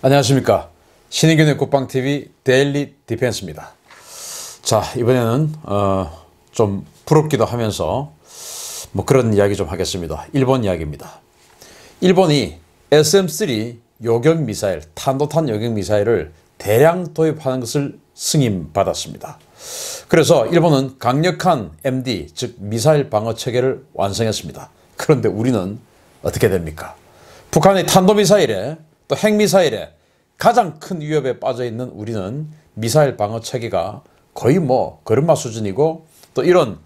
안녕하십니까. 신인균의 국방TV 데일리 디펜스입니다. 자, 이번에는 좀 부럽기도 하면서 그런 이야기 좀 하겠습니다. 일본 이야기입니다. 일본이 SM-3 요격 미사일, 탄도탄 요격 미사일을 대량 도입하는 것을 승인받았습니다. 그래서 일본은 강력한 MD, 즉 미사일 방어 체계를 완성했습니다. 그런데 우리는 어떻게 됩니까? 북한의 탄도미사일에 또 핵미사일에 가장 큰 위협에 빠져 있는 우리는 미사일 방어 체계가 거의 걸음마 수준이고, 또 이런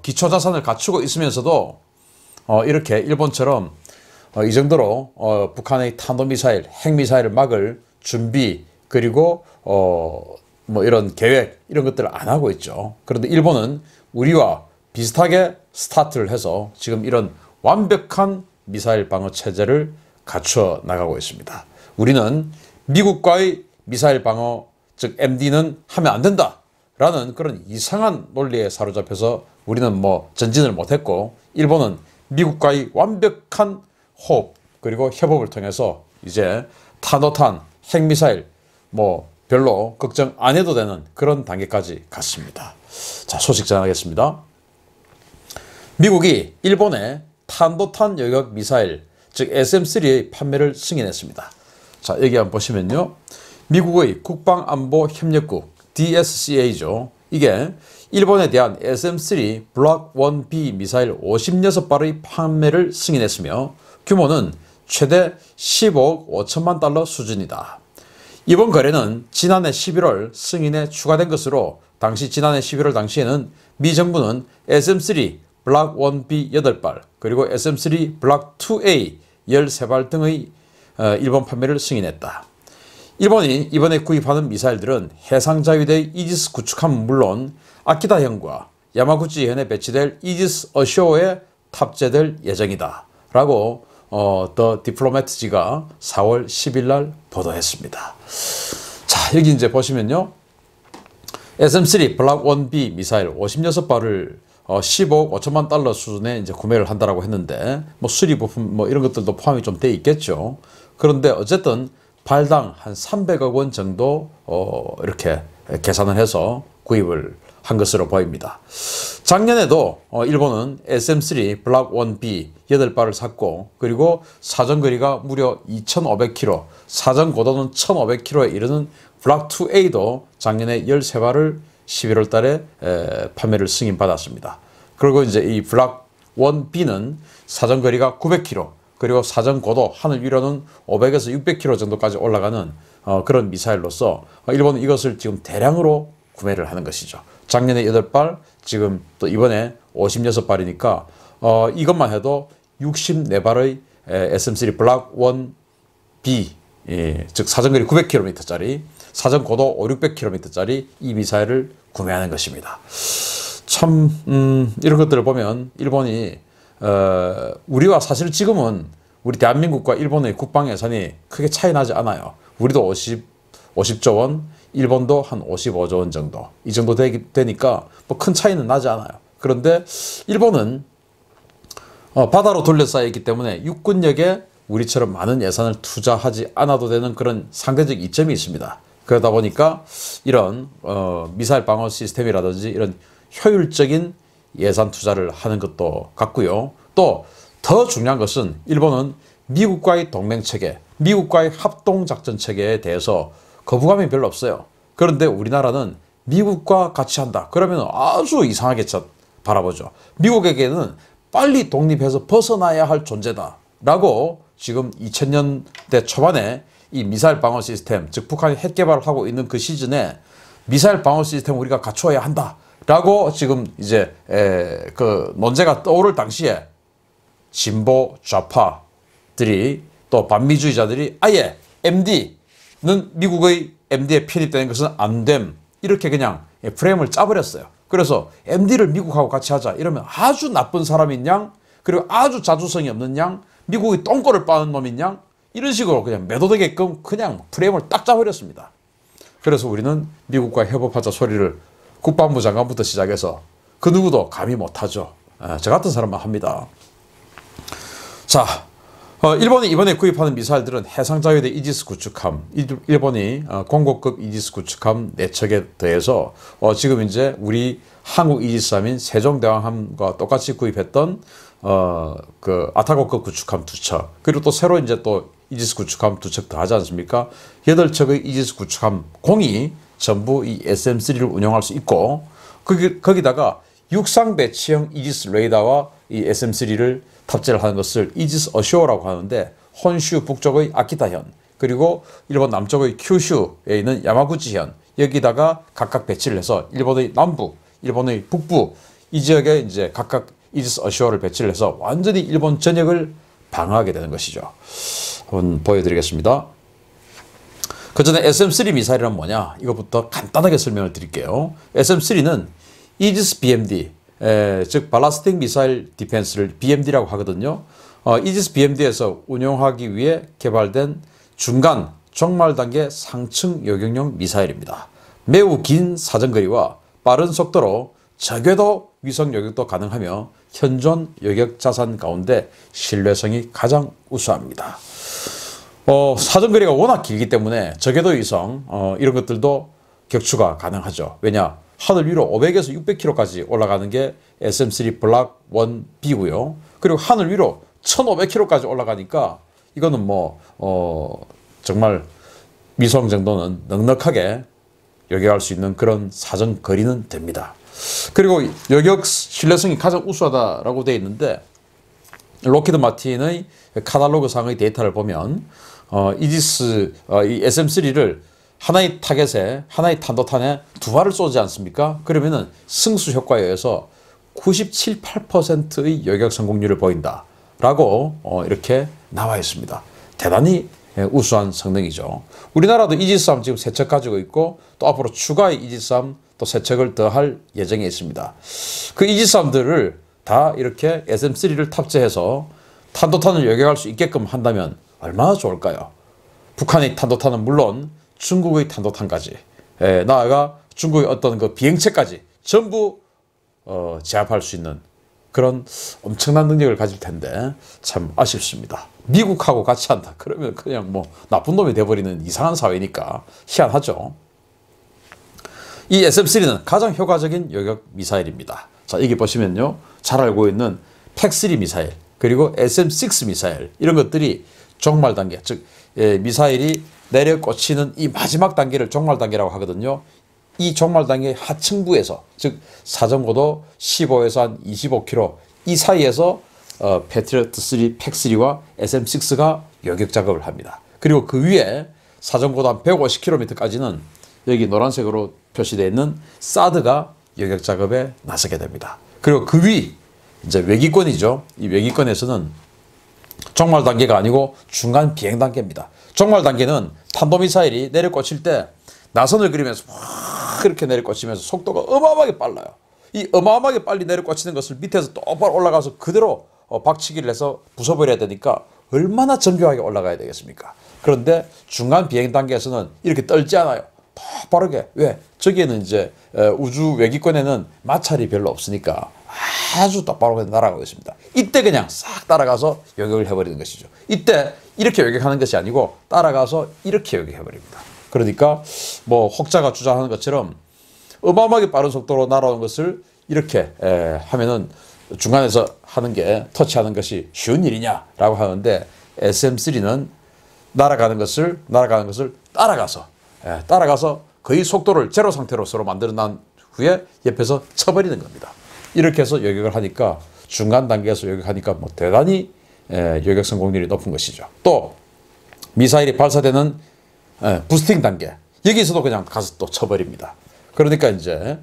기초자산을 갖추고 있으면서도 이렇게 일본처럼 이 정도로 북한의 탄도미사일, 핵미사일을 막을 준비, 그리고 이런 계획, 이런 것들을 안 하고 있죠. 그런데 일본은 우리와 비슷하게 스타트를 해서 지금 이런 완벽한 미사일 방어 체제를 갖춰 나가고 있습니다. 우리는 미국과의 미사일 방어, 즉 MD는 하면 안 된다 라는 그런 이상한 논리에 사로잡혀서 우리는 전진을 못했고, 일본은 미국과의 완벽한 호흡 그리고 협업을 통해서 이제 탄도탄, 핵미사일 별로 걱정 안 해도 되는 그런 단계까지 갔습니다. 자, 소식 전하겠습니다. 미국이 일본에 탄도탄 요격 미사일, 즉 SM-3의 판매를 승인했습니다. 자, 여기 한번 보시면요. 미국의 국방안보협력국 DSCA죠. 이게 일본에 대한 SM-3 블록 1B 미사일 56발의 판매를 승인했으며 규모는 최대 15억 5천만 달러 수준이다. 이번 거래는 지난해 11월 승인에 추가된 것으로, 지난해 11월 당시에는 미 정부는 SM-3 블록 1B 8발, 그리고 SM-3 블록 2A 13발 등의 일본 판매를 승인했다. 일본이 이번에 구입하는 미사일들은 해상자위대 이지스 구축함은 물론 아키다현과 야마구치현에 배치될 이지스 어쇼어에 탑재될 예정이다 라고 더 디플로매트지가 4월 10일 날 보도했습니다. 자, 여기 이제 보시면요. SM-3 블록 1B 미사일 56발을 15억 5천만 달러 수준에 이제 구매를 한다라고 했는데, 수리 부품 이런 것들도 포함이 좀 돼 있겠죠. 그런데 어쨌든 발당 한 300억 원 정도 이렇게 계산을 해서 구입을 한 것으로 보입니다. 작년에도 일본은 SM-3 블록 1B 8발을 샀고, 그리고 사정거리가 무려 2,500km, 사정고도는 1,500km에 이르는 블록 2A도 작년에 13발을 11월 달에 판매를 승인받았습니다. 그리고 이제 이 블록 1B는 사정거리가 900km, 그리고 사정고도 하늘 위로는 500에서 600km 정도까지 올라가는 그런 미사일로서 일본은 이것을 지금 대량으로 구매를 하는 것이죠. 작년에 8발, 지금 또 이번에 56발이니까 이것만 해도 64발의 SM-3 블록 1B, 즉 사정거리 900km짜리, 사정고도 500~600km짜리 이 미사일을 구매하는 것입니다. 참 이런 것들을 보면 일본이 우리와 사실 지금은 우리 대한민국과 일본의 국방 예산이 크게 차이 나지 않아요. 우리도 50조 원, 일본도 한 55조 원 정도, 이 정도 되니까 큰 차이는 나지 않아요. 그런데 일본은 바다로 둘러싸여 있기 때문에 육군력에 우리처럼 많은 예산을 투자하지 않아도 되는 그런 상대적 이점이 있습니다. 그러다 보니까 이런 미사일 방어 시스템이라든지 이런 효율적인 예산 투자를 하는 것도 같고요. 또 더 중요한 것은 일본은 미국과의 동맹체계, 미국과의 합동작전체계에 대해서 거부감이 별로 없어요. 그런데 우리나라는 미국과 같이 한다 그러면 아주 이상하게 바라보죠. 미국에게는 빨리 독립해서 벗어나야 할 존재다 라고 지금 2000년대 초반에 이 미사일 방어 시스템, 즉 북한이 핵 개발을 하고 있는 그 시즌에 미사일 방어 시스템을 우리가 갖추어야 한다 라고 지금 이제 그 논제가 떠오를 당시에 진보 좌파들이 또 반미주의자들이 아예 MD는 미국의 MD에 편입되는 것은 안 됨, 이렇게 그냥 프레임을 짜버렸어요. 그래서 MD를 미국하고 같이 하자 이러면 아주 나쁜 사람인 양, 그리고 아주 자주성이 없는 양, 미국의 똥꼬를 빠는 놈인 양, 이런 식으로 그냥 매도되게끔 그냥 프레임을 딱 짜버렸습니다. 그래서 우리는 미국과 협업하자 소리를 국방부 장관부터 시작해서 그 누구도 감히 못하죠. 저 같은 사람만 합니다. 자, 일본이 이번에 구입하는 미사일들은 해상자위대 이지스 구축함, 일본이 공고급 이지스 구축함 4척에 더해서 지금 이제 우리 한국 이지스함인 세종대왕함과 똑같이 구입했던 그 아타고급 구축함 2척, 그리고 또 새로 이제 또 이지스 구축함 2척 더 하지 않습니까? 8척의 이지스 구축함 공이 전부 이 SM-3를 운용할 수 있고, 거기다가 육상 배치형 이지스 레이더와 이 SM-3를 탑재를 하는 것을 이지스 어쇼어라고 하는데, 혼슈 북쪽의 아키타현, 그리고 일본 남쪽의 큐슈에 있는 야마구치현, 여기다가 각각 배치를 해서 일본의 남부, 일본의 북부 이 지역에 이제 각각 이지스 어쇼어를 배치를 해서 완전히 일본 전역을 방어하게 되는 것이죠. 한번 보여드리겠습니다. 그 전에 SM-3 미사일은 뭐냐? 이것부터 간단하게 설명을 드릴게요. SM-3는 이지스 BMD, 즉 발라스틱 미사일 디펜스를 BMD라고 하거든요. 이지스 BMD에서 운용하기 위해 개발된 중간 종말 단계 상층 요격용 미사일입니다. 매우 긴 사정거리와 빠른 속도로 저궤도 위성 요격도 가능하며 현존 요격 자산 가운데 신뢰성이 가장 우수합니다. 사정거리가 워낙 길기 때문에 저궤도 위성 이런 것들도 격추가 가능하죠. 왜냐? 하늘 위로 500에서 600km까지 올라가는 게 SM-3 블락 1B고요. 그리고 하늘 위로 1500km까지 올라가니까 이거는 정말 위성 정도는 넉넉하게 요격할 수 있는 그런 사정거리는 됩니다. 그리고 요격 신뢰성이 가장 우수하다라고 되어 있는데, 록히드 마틴의 카탈로그 상의 데이터를 보면 이지스 이 SM-3를 하나의 타겟에, 하나의 탄도탄에 2발을 쏘지 않습니까? 그러면은 승수 효과에 의해서 97, 8%의 요격 성공률을 보인다라고 이렇게 나와 있습니다. 대단히 우수한 성능이죠. 우리나라도 이지스함 지금 3척 가지고 있고, 또 앞으로 추가의 이지스함 또 3척을 더 할 예정에 있습니다. 그 이지스함들을 다 이렇게 SM-3를 탑재해서 탄도탄을 요격할 수 있게끔 한다면 얼마나 좋을까요? 북한의 탄도탄은 물론 중국의 탄도탄까지, 나아가 중국의 어떤 그 비행체까지 전부 제압할 수 있는 그런 엄청난 능력을 가질 텐데 참 아쉽습니다. 미국하고 같이 한다 그러면 그냥 나쁜 놈이 돼버리는 이상한 사회니까 희한하죠. 이 SM-3는 가장 효과적인 요격 미사일입니다. 자, 여기 보시면요, 잘 알고 있는 팩3 미사일, 그리고 SM-6 미사일, 이런 것들이 종말 단계, 즉 미사일이 내려 꽂히는 이 마지막 단계를 종말 단계라고 하거든요. 이 종말 단계 하층부에서, 즉 사정고도 15에서 한 25km 이 사이에서 패트리어트 3, 팩3와 SM-6가 요격 작업을 합니다. 그리고 그 위에 사정고도 한 150km까지는 여기 노란색으로 표시되어 있는 사드가 요격 작업에 나서게 됩니다. 그리고 그 위, 이제 외기권이죠. 이 외기권에서는 종말 단계가 아니고 중간 비행 단계입니다. 종말 단계는 탄도미사일이 내려 꽂힐 때 나선을 그리면서 막 그렇게 내려 꽂히면서 속도가 어마어마하게 빨라요. 이 어마어마하게 빨리 내려 꽂히는 것을 밑에서 똑바로 올라가서 그대로 박치기를 해서 부숴버려야 되니까 얼마나 정교하게 올라가야 되겠습니까? 그런데 중간 비행 단계에서는 이렇게 떨지 않아요. 더 빠르게. 왜? 저기에는 이제 우주 외기권에는 마찰이 별로 없으니까 아주 똑바로 날아가고 있습니다. 이때 그냥 싹 따라가서 요격을 해버리는 것이죠. 이때 이렇게 요격하는 것이 아니고 따라가서 이렇게 요격해버립니다. 그러니까 혹자가 주장하는 것처럼 어마어마하게 빠른 속도로 날아오는 것을 이렇게 하면은 중간에서 하는 게, 터치하는 것이 쉬운 일이냐라고 하는데, SM-3는 날아가는 것을 따라가서 거의 속도를 제로 상태로 서로 만들어 난 후에 옆에서 쳐버리는 겁니다. 이렇게 해서 요격을 하니까, 중간 단계에서 요격하니까 대단히 요격 성공률이 높은 것이죠. 또 미사일이 발사되는 부스팅 단계, 여기서도 그냥 가서 또 쳐버립니다. 그러니까 이제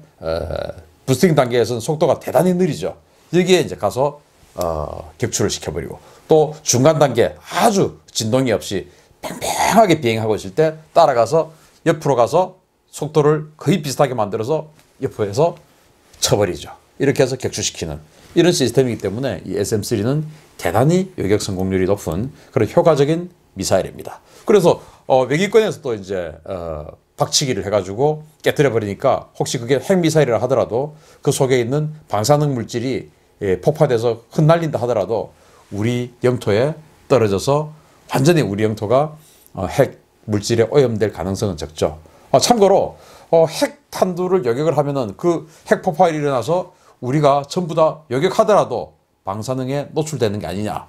부스팅 단계에서는 속도가 대단히 느리죠. 여기에 이제 가서 격추를 시켜버리고, 또 중간 단계 아주 진동이 없이 팽팽하게 비행하고 있을 때 따라가서 옆으로 가서 속도를 거의 비슷하게 만들어서 옆에서 쳐버리죠. 이렇게 해서 격추시키는 이런 시스템이기 때문에 이 SM-3는 대단히 요격 성공률이 높은 그런 효과적인 미사일입니다. 그래서 외기권에서 또 이제 박치기를 해가지고 깨뜨려 버리니까, 혹시 그게 핵미사일이라 하더라도 그 속에 있는 방사능 물질이 폭파돼서 흩날린다 하더라도 우리 영토에 떨어져서 완전히 우리 영토가 핵 물질에 오염될 가능성은 적죠. 참고로 핵 탄두를 요격을 하면은 그 핵 폭발이 일어나서 우리가 전부 다 요격하더라도 방사능에 노출되는 게 아니냐,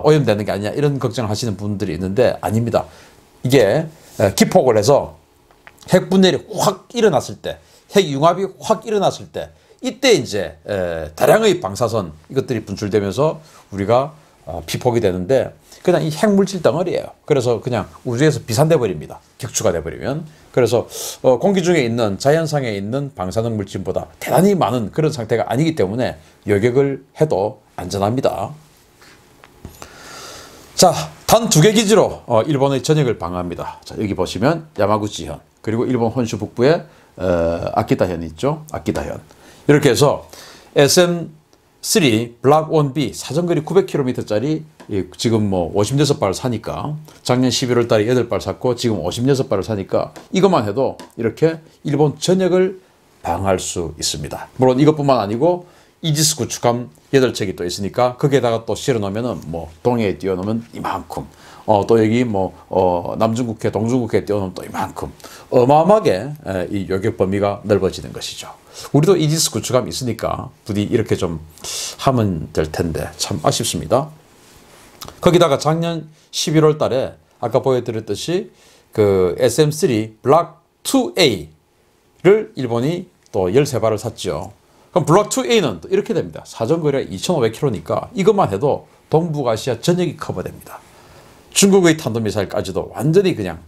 오염되는 게 아니냐 이런 걱정을 하시는 분들이 있는데 아닙니다. 이게 기폭을 해서 핵 분열이 확 일어났을 때, 핵 융합이 확 일어났을 때 이때 이제 다량의 방사선 이것들이 분출되면서 우리가 피폭이 되는데 그냥 이 핵물질 덩어리예요. 그래서 그냥 우주에서 비산돼 버립니다. 격추가 돼 버리면. 그래서 공기 중에 있는 자연상에 있는 방사능 물질보다 대단히 많은 그런 상태가 아니기 때문에 요격을 해도 안전합니다. 자, 단 2개 기지로 일본의 전역을 방어합니다. 자, 여기 보시면 야마구치현 그리고 일본 혼슈 북부에 아키타현이 있죠. 아키타현. 이렇게 해서 SM3 블락 1B 사정거리 900km짜리 지금 뭐 56발을 사니까 작년 11월 달에 8발 샀고 지금 56발을 사니까 이것만 해도 이렇게 일본 전역을 방어할 수 있습니다. 물론 이것뿐만 아니고 이지스 구축함 8척이 또 있으니까 거기에다가 또 실어 놓으면은 뭐 동해에 띄워 놓으면 이만큼 또 여기 뭐 남중국해 동중국해에 띄워 놓으면 또 이만큼 어마어마하게 이 요격 범위가 넓어지는 것이죠. 우리도 이지스 구축함 있으니까 부디 이렇게 좀 하면 될 텐데 참 아쉽습니다. 거기다가 작년 11월 달에 아까 보여드렸듯이 그 SM3 블락 2A를 일본이 또 13발을 샀죠. 그럼 블락 2A는 또 이렇게 됩니다. 사정거리가 2,500km니까 이것만 해도 동북아시아 전역이 커버됩니다. 중국의 탄도미사일까지도 완전히 그냥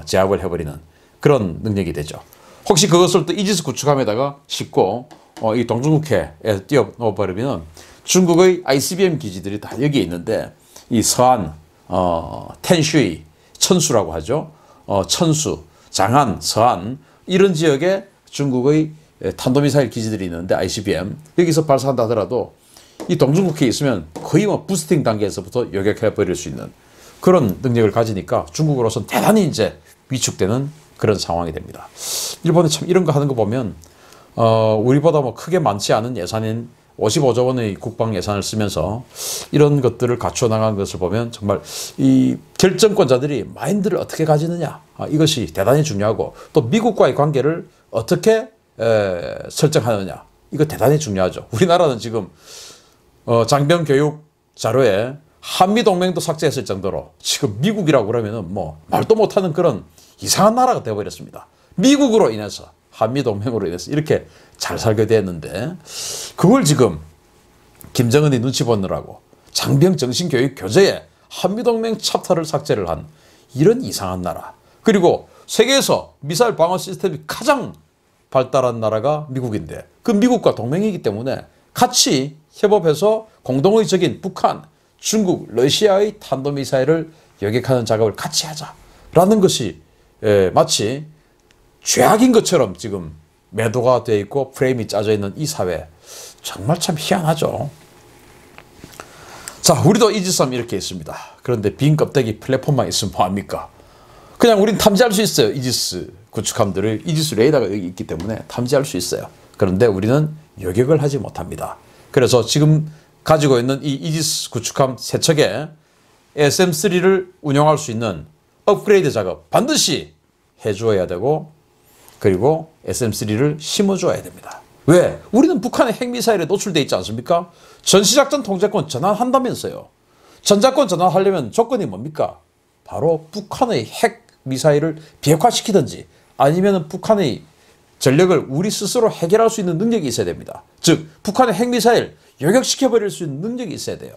제압을 해버리는 그런 능력이 되죠. 혹시 그것을 또 이지스 구축함에다가 싣고 이 동중국해에 띄워 넣어버리면 중국의 ICBM 기지들이 다 여기에 있는데 이 서안, 텐슈이, 천수라고 하죠. 천수, 장안, 서안 이런 지역에 중국의 탄도미사일 기지들이 있는데 ICBM 여기서 발사한다 하더라도 이 동중국해에 있으면 거의 뭐 부스팅 단계에서부터 요격해버릴 수 있는 그런 능력을 가지니까 중국으로서는 대단히 이제 위축되는 그런 상황이 됩니다. 일본이 참 이런 거 하는 거 보면 우리보다 뭐 크게 많지 않은 예산인 55조 원의 국방 예산을 쓰면서 이런 것들을 갖춰 나간 것을 보면 정말 이 결정권자들이 마인드를 어떻게 가지느냐 이것이 대단히 중요하고 또 미국과의 관계를 어떻게 설정하느냐 이거 대단히 중요하죠. 우리나라는 지금 장병 교육 자료에 한미동맹도 삭제했을 정도로 지금 미국이라고 그러면은 뭐 말도 못하는 그런 이상한 나라가 되어버렸습니다. 미국으로 인해서 한미동맹으로 인해서 이렇게 잘 살게 됐는데 그걸 지금 김정은이 눈치 보느라고 장병 정신교육 교재에 한미동맹 챕터를 삭제를 한 이런 이상한 나라. 그리고 세계에서 미사일 방어 시스템이 가장 발달한 나라가 미국인데 그 미국과 동맹이기 때문에 같이 협업해서 공동의 적인 북한, 중국, 러시아의 탄도미사일을 요격하는 작업을 같이 하자라는 것이 마치 죄악인 것처럼 지금 매도가 되어 있고 프레임이 짜져 있는 이 사회 정말 참 희한하죠. 자, 우리도 이지스함 이렇게 있습니다. 그런데 빈 껍데기 플랫폼만 있으면 뭐합니까? 그냥 우린 탐지할 수 있어요. 이지스 구축함들을 이지스 레이더가 여기 있기 때문에 탐지할 수 있어요. 그런데 우리는 요격을 하지 못합니다. 그래서 지금 가지고 있는 이 이지스 구축함 3척에 SM3를 운영할 수 있는 업그레이드 작업 반드시 해주어야 되고 그리고 SM3를 심어줘야 됩니다. 왜? 우리는 북한의 핵미사일에 노출되어 있지 않습니까? 전시작전 통제권 전환한다면서요. 전작권 전환하려면 조건이 뭡니까? 바로 북한의 핵미사일을 비핵화시키든지 아니면 북한의 전력을 우리 스스로 해결할 수 있는 능력이 있어야 됩니다. 즉 북한의 핵미사일 요격시켜버릴 수 있는 능력이 있어야 돼요.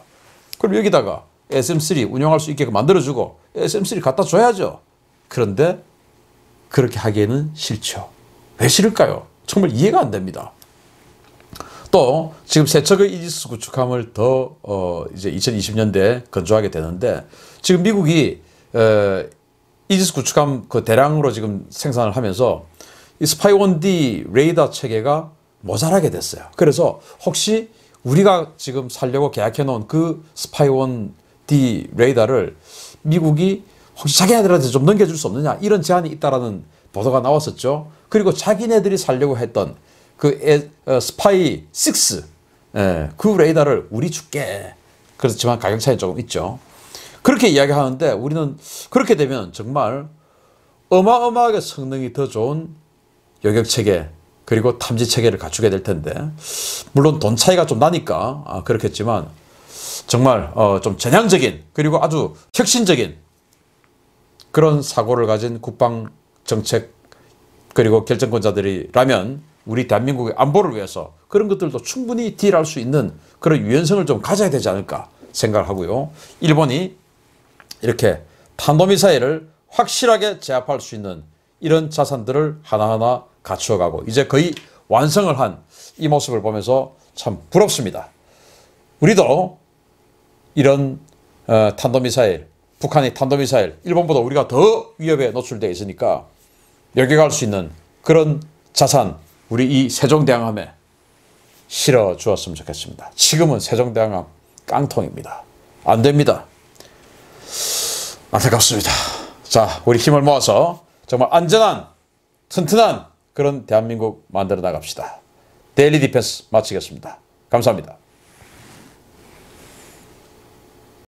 그럼 여기다가 SM3 운영할 수 있게 만들어주고 SM3 갖다 줘야죠. 그런데 그렇게 하기에는 싫죠. 왜 싫을까요? 정말 이해가 안 됩니다. 또 지금 3척의 이지스 구축함을 더 이제 2020년대에 건조하게 되는데 지금 미국이 이지스 구축함 그 대량으로 지금 생산을 하면서 이 스파이1D 레이더 체계가 모자라게 됐어요. 그래서 혹시 우리가 지금 살려고 계약해 놓은 그 스파이1D 레이더를 미국이 혹시 자기네들한테 좀 넘겨줄 수 없느냐 이런 제안이 있다라는 보도가 나왔었죠. 그리고 자기네들이 살려고 했던 그 스파이 6 그 레이더를 우리 줄게. 그렇지만 가격 차이 조금 있죠. 그렇게 이야기하는데 우리는 그렇게 되면 정말 어마어마하게 성능이 더 좋은 요격체계 그리고 탐지체계를 갖추게 될 텐데 물론 돈 차이가 좀 나니까 그렇겠지만 정말 좀 전향적인 그리고 아주 혁신적인 그런 사고를 가진 국방정책 그리고 결정권자들이라면 우리 대한민국의 안보를 위해서 그런 것들도 충분히 딜할 수 있는 그런 유연성을 좀 가져야 되지 않을까 생각을 하고요. 일본이 이렇게 탄도미사일을 확실하게 제압할 수 있는 이런 자산들을 하나하나 갖추어가고 이제 거의 완성을 한 이 모습을 보면서 참 부럽습니다. 우리도 이런 탄도미사일, 북한의 탄도미사일, 일본보다 우리가 더 위협에 노출되어 있으니까 여겨갈 수 있는 그런 자산 우리 이 세종대왕함에 실어 주었으면 좋겠습니다. 지금은 세종대왕함 깡통입니다. 안 됩니다. 안타깝습니다. 자, 우리 힘을 모아서 정말 안전한 튼튼한 그런 대한민국 만들어 나갑시다. 데일리 디펜스 마치겠습니다. 감사합니다.